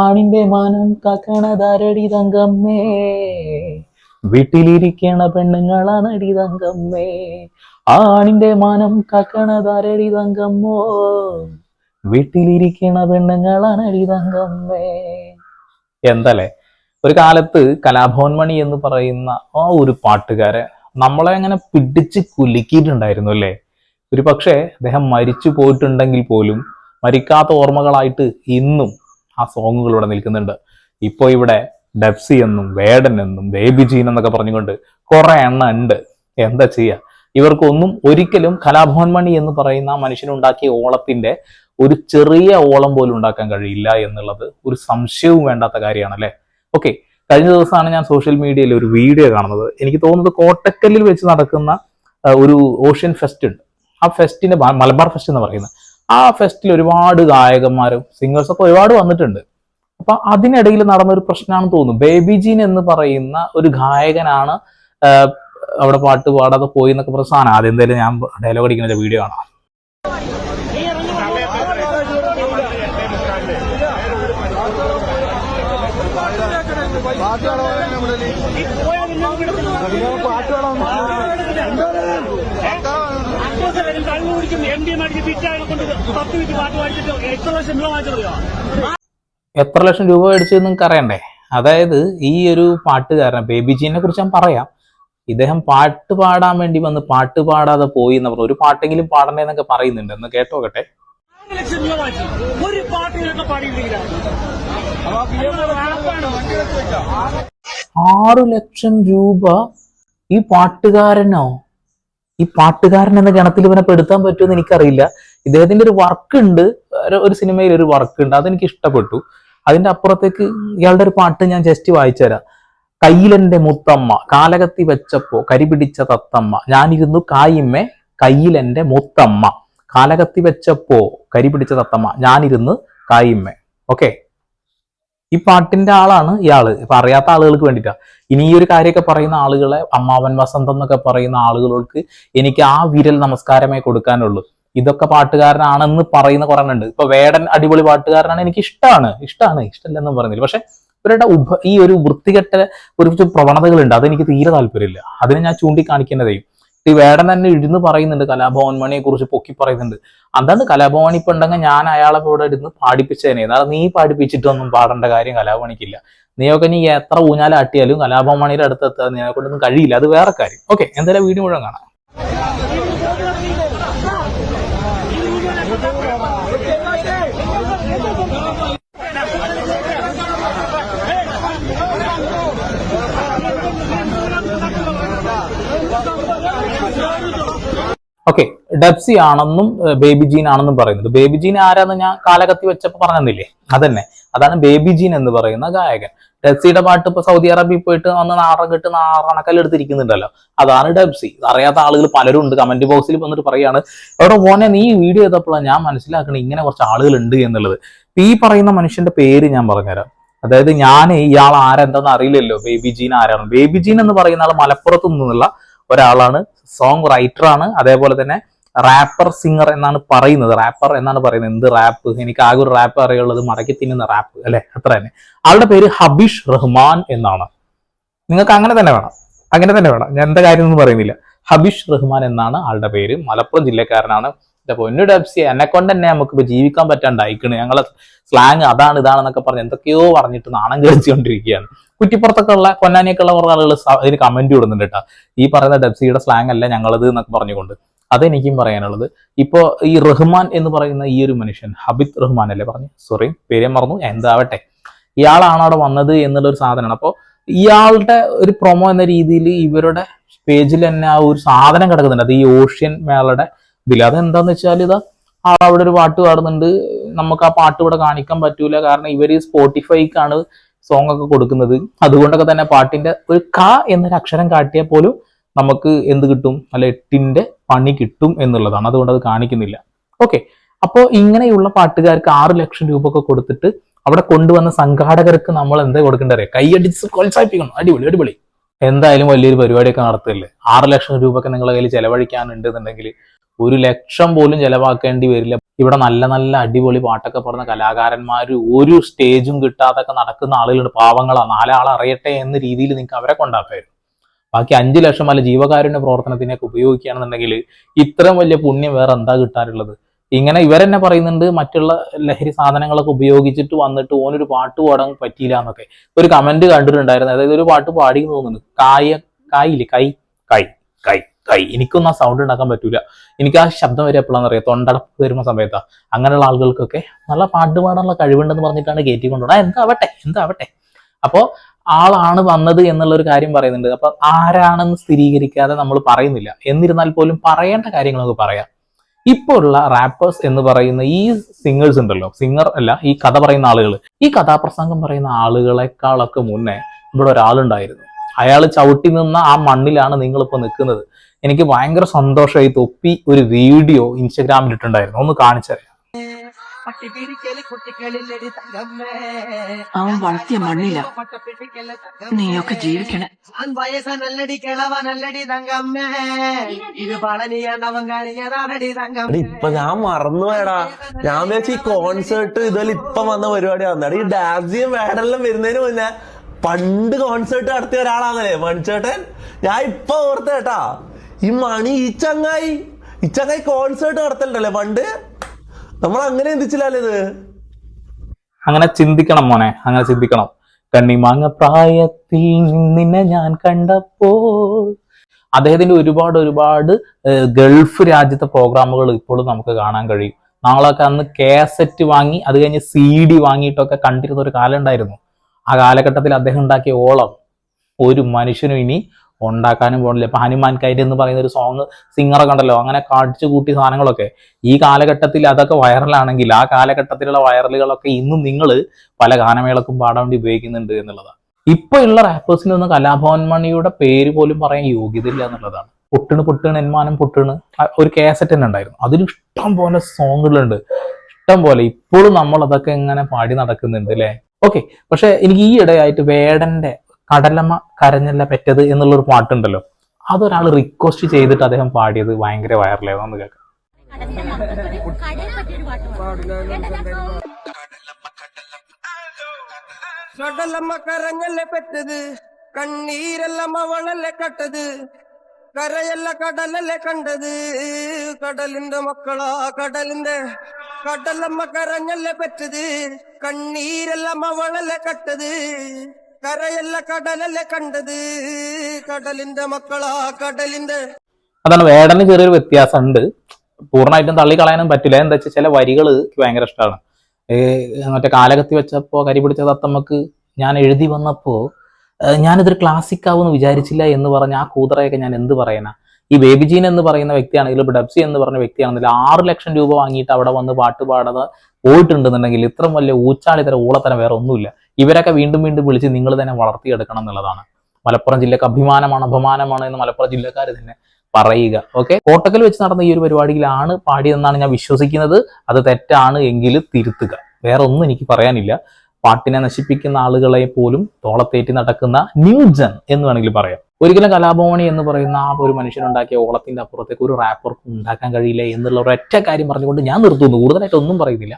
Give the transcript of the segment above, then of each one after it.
ആണിന്റെ മാനം കാക്കണതാരടി തങ്കമ്മേ, വീട്ടിലിരിക്കണ പെണ്ണുങ്ങളാണടി തങ്കമ്മേ. ആണിന്റെ മാനം കാക്കണതാരടി തങ്കമ്മോ, വീട്ടിലിരിക്കണ പെണ്ണുങ്ങളാണടി തങ്കമ്മേ. എന്തല്ലേ, ഒരു കാലത്ത് കലാഭവൻ മണി എന്ന് പറയുന്ന ആ ഒരു പാട്ടുകാരൻ നമ്മളെ അങ്ങനെ പിടിച്ച് കുലുക്കിയിട്ടുണ്ടായിരുന്നു അല്ലേ. ഒരു പക്ഷേ അദ്ദേഹം മരിച്ചു പോയിട്ടുണ്ടെങ്കിൽ പോലും മരിക്കാത്ത ഓർമ്മകളായിട്ട് ഇന്നും ആ സോങ്ങുകൾ ഇവിടെ നിൽക്കുന്നുണ്ട്. ഇപ്പൊ ഇവിടെ ഡെപ്സി എന്നും വേടൻ എന്നും ബേബി ജീൻ എന്നൊക്കെ പറഞ്ഞുകൊണ്ട് കുറെ എണ്ണം ഉണ്ട്. എന്താ ചെയ്യുക, ഇവർക്കൊന്നും ഒരിക്കലും കലാഭവൻ മണി എന്ന് പറയുന്ന മനുഷ്യനുണ്ടാക്കിയ ഓളത്തിന്റെ ഒരു ചെറിയ ഓളം പോലും ഉണ്ടാക്കാൻ കഴിയില്ല എന്നുള്ളത് ഒരു സംശയവും വേണ്ടാത്ത കാര്യമാണ് അല്ലെ. ഓക്കെ, കഴിഞ്ഞ ദിവസമാണ് ഞാൻ സോഷ്യൽ മീഡിയയിൽ ഒരു വീഡിയോ കാണുന്നത്. എനിക്ക് തോന്നുന്നത് കോട്ടക്കല്ലിൽ വെച്ച് നടക്കുന്ന ഒരു ഓഷ്യൻ ഫെസ്റ്റ് ഉണ്ട്. ആ ഫെസ്റ്റിന്റെ മലബാർ ഫെസ്റ്റ് എന്ന് പറയുന്നത്, ആ ഫെസ്റ്റിൽ ഒരുപാട് ഗായകന്മാരും സിംഗേഴ്സൊക്കെ ഒരുപാട് വന്നിട്ടുണ്ട്. അപ്പൊ അതിനിടയിൽ നടന്നൊരു പ്രശ്നമാണെന്ന് തോന്നുന്നു. ബേബി ജീൻ എന്ന് പറയുന്ന ഒരു ഗായകനാണ് അവിടെ പാട്ട് പാടാതെ പോയി എന്നൊക്കെ പറഞ്ഞ സാധനം. ആദ്യം എന്തായാലും ഞാൻ ഡയലോഗ് അടിക്കുന്ന വീഡിയോ കാണാം. എത്ര ലക്ഷം രൂപ മേടിച്ചു നിങ്ങൾക്ക് അറിയണ്ടേ? അതായത് ഈ ഒരു പാട്ടുകാരൻ ബേബി ജീനെ കുറിച്ച് ഞാൻ പറയാം. ഇദ്ദേഹം പാട്ട് പാടാൻ വേണ്ടി വന്ന് പാട്ട് പാടാതെ പോയി എന്ന് പറഞ്ഞു. ഒരു പാട്ടെങ്കിലും പാടണ്ടേ എന്നൊക്കെ പറയുന്നുണ്ട്. എന്ന് കേട്ടോക്കട്ടെ. 6 ലക്ഷം രൂപ ഈ പാട്ടുകാരനോ? ഈ പാട്ടുകാരൻ എന്ന ഗണത്തിൽ ഇവനെ പെടുത്താൻ പറ്റുമെന്ന് എനിക്കറിയില്ല. ഇദ്ദേഹത്തിന്റെ ഒരു വർക്ക് ഉണ്ട്, ഒരു സിനിമയിൽ ഒരു വർക്ക് ഉണ്ട്, അതെനിക്ക് ഇഷ്ടപ്പെട്ടു. അതിന്റെ അപ്പുറത്തേക്ക് ഇയാളുടെ ഒരു പാട്ട് ഞാൻ ജസ്റ്റ് വായിച്ചു തരാം. കയ്യിലെന്റെ മുത്തമ്മ കാലകത്തി വെച്ചപ്പോ കരിപിടിച്ച തത്തമ്മ ഞാനിരുന്നു കായിമ്മേ കയ്യിലെന്റെ മുത്തമ്മ കാലകത്തി വെച്ചപ്പോ കരിപിടിച്ച തത്തമ്മ ഞാനിരുന്ന് കായിമ്മേ. ഓക്കെ, ഈ പാട്ടിന്റെ ആളാണ് ഇയാള്. ഇപ്പൊ അറിയാത്ത ആളുകൾക്ക് വേണ്ടിയിട്ടാ. ഇനി ഈ ഒരു കാര്യമൊക്കെ പറയുന്ന ആളുകളെ, അമ്മാവൻ വസന്തം എന്നൊക്കെ പറയുന്ന ആളുകൾക്ക് എനിക്ക് ആ വിരൽ നമസ്കാരമേ കൊടുക്കാനുള്ളൂ. ഇതൊക്കെ പാട്ടുകാരനാണെന്ന് പറയുന്ന കുറെ ഉണ്ട്. ഇപ്പൊ വേടൻ അടിപൊളി പാട്ടുകാരനാണ്, എനിക്ക് ഇഷ്ടമാണ്. ഇഷ്ടമല്ലെന്നും പറയുന്നില്ല. പക്ഷെ ഇവരുടെ ഈ ഒരു വൃത്തികെട്ട ഒരു പ്രവണതകളുണ്ട്, അതെനിക്ക് തീരെ താല്പര്യമില്ല. അതിനെ ഞാൻ ചൂണ്ടിക്കാണിക്കുന്നതേ. ഈ വേടൻ തന്നെ ഇരുന്ന് പറയുന്നുണ്ട്, കലാഭവൻ മണിയെ കുറിച്ച് പൊക്കി പറയുന്നുണ്ട്. അതാണ് കലാഭവൻ മണി ഇപ്പൊ ഉണ്ടെങ്കിൽ ഞാൻ അയാളെ ഇവിടെ ഇരുന്ന് പാടിപ്പിച്ചതിനെ. അതായത് നീ പാടിപ്പിച്ചിട്ടൊന്നും പാടേണ്ട കാര്യം കലാഭവണിക്കില്ല. നീയൊക്കെ നീ എത്ര ഊഞ്ഞാലാട്ടിയാലും കലാഭവൻ മണിയുടെ അടുത്തെത്താൻ നിന്നെ കൊണ്ടൊന്നും കഴിയില്ല. അത് വേറെ കാര്യം. ഓക്കെ, എന്തായാലും വീഡിയോ മുഴുവൻ കാണാം. ഓക്കെ, ഡെപ്സി ആണെന്നും ബേബി ജീൻ ആണെന്നും പറയുന്നത്. ബേബി ജീൻ ആരാന്ന് ഞാൻ കാലകത്തി വെച്ചപ്പോ പറഞ്ഞില്ലേ, അതന്നെ. അതാണ് ബേബി ജീൻ എന്ന് പറയുന്ന ഗായകൻ. ഡെപ്സിയുടെ പാട്ട് ഇപ്പൊ സൗദി അറേബ്യയിൽ പോയിട്ട് വന്ന് നാറണക്കല്ലെടുത്തിരിക്കുന്നുണ്ടല്ലോ, അതാണ് ഡെപ്സി. അറിയാത്ത ആളുകൾ പലരും ഉണ്ട്. കമന്റ് ബോക്സിൽ വന്നിട്ട് പറയാണ്, എവിടെ മോനെ നീ വീഡിയോ ചെയ്തപ്പോഴാണ് ഞാൻ മനസ്സിലാക്കണേ ഇങ്ങനെ കുറച്ച് ആളുകൾ ഉണ്ട് എന്നുള്ളത്. ഈ പറയുന്ന മനുഷ്യന്റെ പേര് ഞാൻ പറഞ്ഞുതരാം. അതായത് ഞാൻ ഇയാൾ ആരെന്താന്ന് അറിയില്ലല്ലോ. ബേബി ജീൻ ആരാണ്? ബേബി ജീൻ എന്ന് പറയുന്ന ആൾ മലപ്പുറത്തു നിന്നുള്ള ഒരാളാണ്. സോങ് റൈറ്റർ ആണ്. അതേപോലെ തന്നെ റാപ്പർ സിംഗർ എന്നാണ് പറയുന്നത്. റാപ്പർ എന്നാണ് പറയുന്നത്. എന്ത് റാപ്പ്? എനിക്ക് ആകെ ഒരു റാപ്പ് അറിയുള്ളത് മടക്കി തിന്നുന്ന റാപ്പ് അല്ലെ, അത്ര തന്നെ. ആളുടെ പേര് ഹബീഷ് റഹ്മാൻ എന്നാണ്. നിങ്ങൾക്ക് അങ്ങനെ തന്നെ വേണം. ഞാൻ എന്താ കാര്യം ഒന്നും പറയുന്നില്ല. ഹബീഷ് റഹ്മാൻ എന്നാണ് ആളുടെ പേര്. മലപ്പുറം ജില്ലക്കാരനാണ്. എന്റെ പൊന്നു ഡെപ്സി, എന്നെ കൊണ്ട് തന്നെ നമുക്ക് ഇപ്പൊ ജീവിക്കാൻ പറ്റാണ്ടായിക്കണ്. ഞങ്ങളെ സ്ലാങ് അതാണ് ഇതാണെന്നൊക്കെ പറഞ്ഞ് എന്തൊക്കെയോ പറഞ്ഞിട്ട് നാണം കഴിച്ചുകൊണ്ടിരിക്കുകയാണ്. കുറ്റിപ്പുറത്തൊക്കെ ഉള്ള പൊന്നാനിയൊക്കെ ഉള്ള കുറേ ആളുകൾ ഇതിന് കമന്റ് കൊടുക്കുന്നുണ്ട് കേട്ടോ. ഈ പറയുന്ന ഡെപ്സിയുടെ സ്ലാങ് അല്ല ഞങ്ങളത് എന്നൊക്കെ പറഞ്ഞുകൊണ്ട്. അതെനിക്കും പറയാനുള്ളത്. ഇപ്പോ ഈ റഹ്മാൻ എന്ന് പറയുന്ന ഈ ഒരു മനുഷ്യൻ, ഹബീബ് റഹ്മാൻ അല്ലേ പറഞ്ഞു, സോറി പേര് മറന്നു, എന്താവട്ടെ, ഇയാളാണ് അവിടെ വന്നത് എന്നുള്ളൊരു സാധനമാണ്. അപ്പോൾ ഇയാളുടെ ഒരു പ്രൊമോ എന്ന രീതിയിൽ ഇവരുടെ പേജിൽ തന്നെ ആ ഒരു സാധനം കിടക്കുന്നുണ്ട്. അത് ഈ ഓഷ്യൻ മേളയുടെ ഇതിൽ. അതെന്താന്ന് വെച്ചാൽ ഇതാ അവിടെ ഒരു പാട്ട് പാടുന്നുണ്ട്. നമുക്ക് ആ പാട്ട് ഇവിടെ കാണിക്കാൻ പറ്റൂല, കാരണം ഇവര് സ്പോട്ടിഫൈക്കാണ് സോങ് ഒക്കെ കൊടുക്കുന്നത്. അതുകൊണ്ടൊക്കെ തന്നെ പാട്ടിന്റെ ഒരു ക എന്നൊരു അക്ഷരം കാട്ടിയാൽ പോലും നമുക്ക് എന്ത് കിട്ടും, അല്ല 8ന്റെ പണി കിട്ടും എന്നുള്ളതാണ്. അതുകൊണ്ട് അത് കാണിക്കുന്നില്ല. ഓക്കെ, അപ്പോൾ ഇങ്ങനെയുള്ള പാട്ടുകാർക്ക് 6 ലക്ഷം രൂപ ഒക്കെ കൊടുത്തിട്ട് അവിടെ കൊണ്ടുവന്ന സംഘാടകർക്ക് നമ്മൾ എന്താ കൊടുക്കേണ്ടത്? കൈയടിച്ച് പ്രോത്സാഹിപ്പിക്കണം. അടിപൊളി. എന്തായാലും വലിയൊരു പരിപാടിയൊക്കെ നടത്തില്ലേ. 6 ലക്ഷം രൂപ ഒക്കെ നിങ്ങളുടെ കയ്യിൽ ചെലവഴിക്കാനുണ്ടെന്നുണ്ടെങ്കിൽ 1 ലക്ഷം പോലും ചെലവാക്കേണ്ടി വരില്ല. ഇവിടെ നല്ല നല്ല അടിപൊളി പാട്ടൊക്കെ പാടുന്ന കലാകാരന്മാർ ഒരു സ്റ്റേജും കിട്ടാതൊക്കെ നടക്കുന്ന ആളുകളുണ്ട്, പാവങ്ങളാ, നാലാളെ അറിയട്ടെ എന്ന രീതിയിൽ നിങ്ങൾക്ക് അവരെ കൊണ്ടാക്കായിരുന്നു. ബാക്കി 5 ലക്ഷം അല്ല ജീവകാരുണ്യ പ്രവർത്തനത്തിനൊക്കെ ഉപയോഗിക്കുകയാണെന്നുണ്ടെങ്കിൽ ഇത്രയും വലിയ പുണ്യം വേറെ എന്താ കിട്ടാറുള്ളത്? ഇങ്ങനെ ഇവരെന്നെ പറയുന്നുണ്ട് മറ്റുള്ള ലഹരി സാധനങ്ങളൊക്കെ ഉപയോഗിച്ചിട്ട് വന്നിട്ട് ഓനൊരു പാട്ട് പാടാൻ പറ്റിയില്ല എന്നൊക്കെ ഒരു കമന്റ് കണ്ടിട്ടുണ്ടായിരുന്നു. അതായത് ഒരു പാട്ട് പാടി തോന്നുന്നു, കായില്ലേ കൈ കൈ കൈ കൈ, എനിക്കൊന്നും ആ സൗണ്ട് ഉണ്ടാക്കാൻ പറ്റൂല. എനിക്ക് ആ ശബ്ദം വരെ എപ്പോഴാണെന്ന് അറിയാം, തൊണ്ടടപ്പ് വരുന്ന സമയത്താ. അങ്ങനെയുള്ള ആളുകൾക്കൊക്കെ നല്ല പാട്ട് പാടാനുള്ള കഴിവുണ്ടെന്ന് പറഞ്ഞിട്ടാണ് കയറ്റി കൊണ്ടുപോകുന്നത്. എന്താവട്ടെ. അപ്പോ ആളാണ് വന്നത് എന്നുള്ള ഒരു കാര്യം പറയുന്നുണ്ട്. അപ്പൊ ആരാണെന്ന് സ്ഥിരീകരിക്കാതെ നമ്മൾ പറയുന്നില്ല. എന്നിരുന്നാൽ പോലും പറയേണ്ട കാര്യങ്ങളൊക്കെ പറയാം. ഇപ്പോൾ ഉള്ള റാപ്പേഴ്സ് എന്ന് പറയുന്ന ഈ സിംഗേഴ്സ് ഉണ്ടല്ലോ, സിംഗർ അല്ല, ഈ കഥ പറയുന്ന ആളുകൾ, ഈ കഥാപ്രസംഗം പറയുന്ന ആളുകളെക്കാളൊക്കെ മുന്നേ ഇവിടെ ഒരാളുണ്ടായിരുന്നു. അയാൾ ചവിട്ടി നിന്ന ആ മണ്ണിലാണ് നിങ്ങളിപ്പോൾ നിൽക്കുന്നത്. എനിക്ക് ഭയങ്കര സന്തോഷമായി. തൊപ്പി ഒരു വീഡിയോ ഇൻസ്റ്റഗ്രാമിൽ ഇട്ടുണ്ടായിരുന്നു, ഒന്ന് കാണിച്ചുതരാം. അവൻ വളർത്തിയ മണ്ണില നീയൊക്കെ ജീവിക്കണേ. ഇപ്പൊ ഞാൻ മറന്നുപോയടാ. ഞാൻ വിചാരിച്ചു ഈ കോൺസേർട്ട് ഇതുപോലെ ഇപ്പൊ വന്ന പരിപാടിയാണ്. ഈ ഡാൻസിയും വേടെല്ലാം വരുന്നതിന് മുന്നേ പണ്ട് കോൺസേർട്ട് നടത്തിയ ഒരാളാണല്ലേ മണിച്ചേട്ടൻ. ഞാൻ ഇപ്പൊ ഓർത്തേട്ടാ, ഈ ചങ്ങായി കോൺസേർട്ട് നടത്തലുണ്ടല്ലേ പണ്ട്. നമ്മൾ അങ്ങനെ ചിന്തിച്ചില്ലല്ലേ ഇത്. അങ്ങനെ ചിന്തിക്കണം മോനെ, അങ്ങനെ ചിന്തിക്കണം. കണ്ണിമാങ്ങ പ്രായത്തിൽ നിന്നെ ഞാൻ കണ്ടപ്പോൾ. അദ്ദേഹത്തിന്റെ ഒരുപാട് ഗൾഫ് രാജ്യത്തെ പ്രോഗ്രാമുകൾ ഇപ്പോഴും നമുക്ക് കാണാൻ കഴിയും. നാളൊക്കെ അന്ന് കാസറ്റ് വാങ്ങി അത് കഴിഞ്ഞ് CD വാങ്ങിയിട്ടൊക്കെ കണ്ടിരുന്ന ഒരു കാലം ഉണ്ടായിരുന്നു. ആ കാലഘട്ടത്തിൽ അദ്ദേഹം ഉണ്ടാക്കിയ ഓളം ഒരു മനുഷ്യനും ഇനി ഉണ്ടാക്കാനും പോകണില്ല. ഇപ്പൊ ഹനുമാൻ കൈറ്റ് എന്ന് പറയുന്ന ഒരു സോങ് സിംഗറൊക്കെ ഉണ്ടല്ലോ, അങ്ങനെ കാണിച്ചു കൂട്ടി സാധനങ്ങളൊക്കെ ഈ കാലഘട്ടത്തിൽ അതൊക്കെ വൈറലാണെങ്കിൽ ആ കാലഘട്ടത്തിലുള്ള വൈറലുകളൊക്കെ ഇന്നും നിങ്ങൾ പല ഗാനമേളക്കും പാടാൻ വേണ്ടി ഉപയോഗിക്കുന്നുണ്ട് എന്നുള്ളതാണ്. ഇപ്പൊ ഉള്ള റാപ്പേഴ്സിനൊന്നും കലാഭവൻ മണിയുടെ പേര് പോലും പറയാൻ യോഗ്യതയില്ല എന്നുള്ളതാണ്. പൊട്ടണ് എന്മാനം പൊട്ടണ് ഒരു കാസറ്റ് തന്നെ ഉണ്ടായിരുന്നു, അതിൽ ഇഷ്ടം പോലെ സോങ്ങുകളുണ്ട്, ഇഷ്ടം പോലെ. ഇപ്പോഴും നമ്മൾ അതൊക്കെ ഇങ്ങനെ പാടി നടക്കുന്നുണ്ട് അല്ലെ. ഓക്കെ, പക്ഷെ എനിക്ക് ഈ ഇടയായിട്ട് വേടന്റെ കടലമ്മ കരഞ്ഞല്ല പെറ്റത് എന്നുള്ളൊരു പാട്ടുണ്ടല്ലോ, അതൊരാൾ റിക്വസ്റ്റ് ചെയ്തിട്ട് അദ്ദേഹം പാടിയത് ഭയങ്കര വൈറലായിരുന്നു. കേൾക്കാം. കടലമ്മ കരഞ്ഞല്ലേ പെറ്റത്, കണ്ണീരെല്ലാം അവളല്ലേ കട്ടത്, കരയല്ല കടലല്ലേ കണ്ടത്, കടലിന്റെ മക്കളാ കടലിന്റെ. കടലമ്മ കരഞ്ഞല്ലേ പെറ്റത്, കണ്ണീരെല്ലാം അവളല്ലേ കട്ടത്, കരയല്ല കടലല്ലേ കണ്ടത്, കടലിന്റെ മക്കളാ കടലിന്റെ. അതാണ് വേടന് ചെറിയൊരു വ്യത്യാസമുണ്ട്. പൂർണ്ണമായിട്ടും തള്ളിക്കളയാനും പറ്റില്ല. എന്താ വെച്ചാൽ ചില വരികൾ ഭയങ്കര ഇഷ്ടമാണ്. മറ്റേ കാലകത്തി വെച്ചപ്പോ കരി പിടിച്ച തത്തമ്മക്ക് ഞാൻ എഴുതി വന്നപ്പോ ഞാനിതൊരു ക്ലാസിക് ആവുമെന്ന് വിചാരിച്ചില്ല എന്ന് പറഞ്ഞ ആ കൂതറയൊക്കെ ഞാൻ എന്ത് പറയാനാ. ഈ ബേബി ജീൻ എന്ന് പറയുന്ന വ്യക്തിയാണെങ്കിൽ, ഇപ്പൊ ഡബ്സി എന്ന് പറഞ്ഞ വ്യക്തിയാണെങ്കിൽ 6 ലക്ഷം രൂപ വാങ്ങിയിട്ട് അവിടെ വന്ന് പാട്ട് പാടാതെ പോയിട്ടുണ്ടെന്നുണ്ടെങ്കിൽ ഇത്ര വലിയ ഊച്ചാളിത്തരം ഊളത്തരം വേറെ ഒന്നുമില്ല. ഇവരൊക്കെ വീണ്ടും വിളിച്ച് നിങ്ങൾ തന്നെ വളർത്തിയെടുക്കണം എന്നുള്ളതാണ്. മലപ്പുറം ജില്ലക്ക് അപമാനമാണ് എന്ന് മലപ്പുറം ജില്ലക്കാർ തന്നെ പറയുക. ഓക്കെ, കോട്ടക്കൽ വെച്ച് നടന്ന ഈ ഒരു പരിപാടിയിലാണ് പാടിയതെന്നാണ് ഞാൻ വിശ്വസിക്കുന്നത്. അത് തെറ്റാണ് എങ്കിൽ തിരുത്തുക. വേറെ ഒന്നും എനിക്ക് പറയാനില്ല. പാട്ടിനെ നശിപ്പിക്കുന്ന ആളുകളെ പോലും തോളത്തേറ്റി നടക്കുന്ന ന്യൂജൻ എന്ന് വേണമെങ്കിൽ പറയാം. ഒരിക്കലും കലാഭവനി എന്ന് പറയുന്ന ആ ഒരു മനുഷ്യനുണ്ടാക്കിയ ഓളത്തിന്റെ അപ്പുറത്തേക്ക് ഒരു റാപ്പർക്കും ഉണ്ടാക്കാൻ കഴിയില്ല എന്നുള്ള ഒരൊറ്റ കാര്യം പറഞ്ഞുകൊണ്ട് ഞാൻ നിർത്തുന്നു. കൂടുതലായിട്ട് ഒന്നും പറയുന്നില്ല.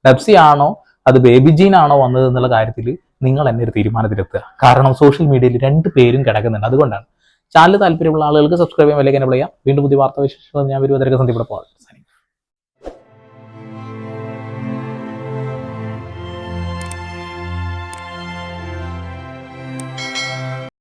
ഡബ്സി ആണോ അത് ബേബി ജീൻ ആണോ വന്നത് എന്നുള്ള കാര്യത്തിൽ നിങ്ങൾ എന്നെ ഒരു തീരുമാനത്തിലെത്തുക. കാരണം സോഷ്യൽ മീഡിയയിൽ 2 പേരും കിടക്കുന്നുണ്ട്. അതുകൊണ്ടാണ്. ചാനൽ താല്പര്യമുള്ള ആളുകൾക്ക് സബ്സ്ക്രൈബ് ചെയ്യാൻ, വിലക്ക് എന്നെ വിളിക്കാം. വീണ്ടും പുതിയ വാർത്താ വിശേഷങ്ങൾ ഞാൻ വരുവതരക്ക് സന്ധിപ്പെടാം.